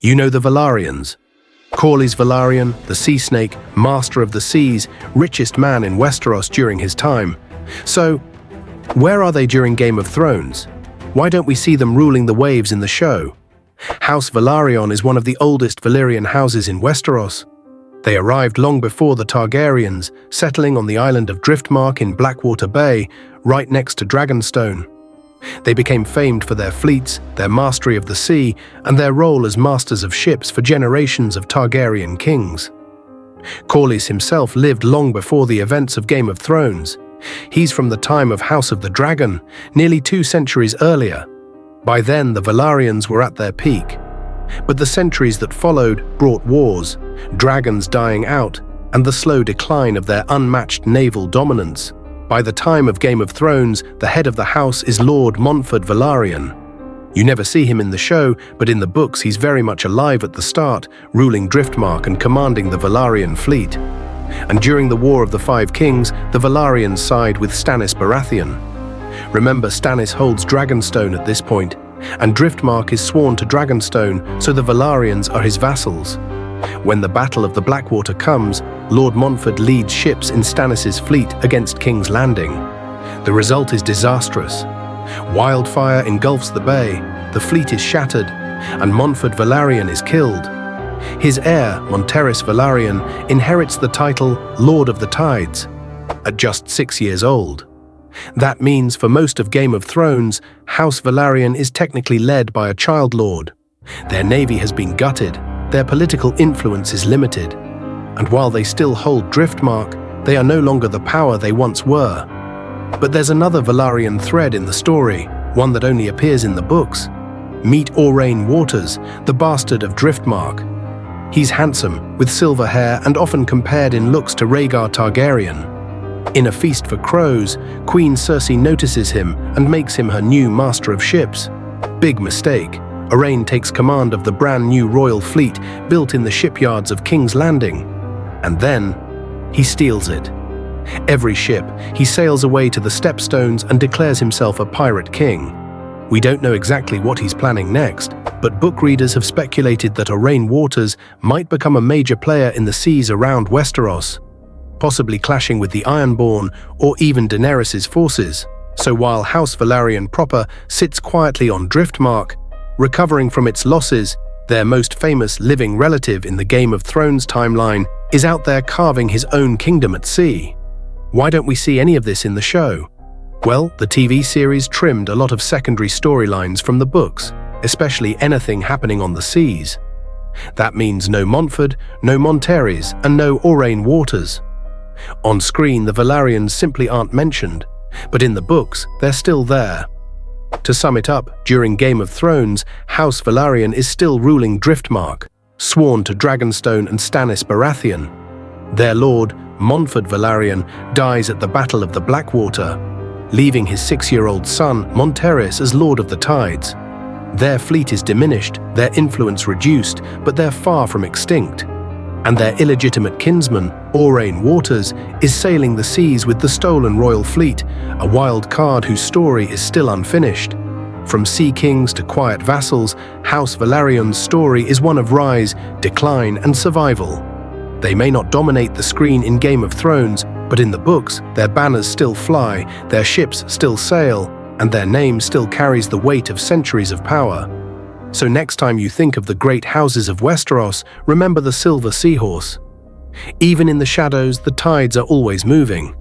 You know the Velaryons. Corlys Velaryon, the sea snake, master of the seas, richest man in Westeros during his time. So, where are they during Game of Thrones? Why don't we see them ruling the waves in the show? House Velaryon is one of the oldest Valyrian houses in Westeros. They arrived long before the Targaryens, settling on the island of Driftmark in Blackwater Bay, right next to Dragonstone. They became famed for their fleets, their mastery of the sea, and their role as masters of ships for generations of Targaryen kings. Corlys himself lived long before the events of Game of Thrones. He's from the time of House of the Dragon, nearly 2 centuries earlier. By then, the Velaryons were at their peak. But the centuries that followed brought wars, dragons dying out, and the slow decline of their unmatched naval dominance. By the time of Game of Thrones, the head of the house is Lord Monford Velaryon. You never see him in the show, but in the books he's very much alive at the start, ruling Driftmark and commanding the Velaryon fleet. And during the War of the Five Kings, the Velaryons side with Stannis Baratheon. Remember, Stannis holds Dragonstone at this point, and Driftmark is sworn to Dragonstone, so the Velaryons are his vassals. When the Battle of the Blackwater comes, Lord Montfort leads ships in Stannis' fleet against King's Landing. The result is disastrous. Wildfire engulfs the bay, the fleet is shattered, and Monford Velaryon is killed. His heir, Monterys Velaryon, inherits the title Lord of the Tides, at just 6 years old. That means for most of Game of Thrones, House Velaryon is technically led by a child lord. Their navy has been gutted, their political influence is limited, and while they still hold Driftmark, they are no longer the power they once were. But there's another Velaryon thread in the story, one that only appears in the books. Meet Aurane Waters, the bastard of Driftmark. He's handsome, with silver hair and often compared in looks to Rhaegar Targaryen. In A Feast for Crows, Queen Cersei notices him and makes him her new master of ships. Big mistake. Aurane takes command of the brand new royal fleet built in the shipyards of King's Landing. And then, he steals it. Every ship, he sails away to the Stepstones and declares himself a pirate king. We don't know exactly what he's planning next, but book readers have speculated that Aurane Waters might become a major player in the seas around Westeros, possibly clashing with the Ironborn or even Daenerys' forces. So while House Velaryon proper sits quietly on Driftmark, recovering from its losses, their most famous living relative in the Game of Thrones timeline is out there carving his own kingdom at sea. Why don't we see any of this in the show? Well, the TV series trimmed a lot of secondary storylines from the books, especially anything happening on the seas. That means no Monford, no Monterys, and no Aurane Waters. On screen, the Velaryons simply aren't mentioned, but in the books, they're still there. To sum it up, during Game of Thrones, House Velaryon is still ruling Driftmark, sworn to Dragonstone and Stannis Baratheon. Their lord, Monford Velaryon, dies at the Battle of the Blackwater, leaving his 6-year-old son, Monterys, as Lord of the Tides. Their fleet is diminished, their influence reduced, but they're far from extinct. And their illegitimate kinsman, Aurane Waters, is sailing the seas with the stolen royal fleet, a wild card whose story is still unfinished. From sea kings to quiet vassals, House Velaryon's story is one of rise, decline, and survival. They may not dominate the screen in Game of Thrones, but in the books, their banners still fly, their ships still sail, and their name still carries the weight of centuries of power. So next time you think of the great houses of Westeros, remember the silver seahorse. Even in the shadows, the tides are always moving.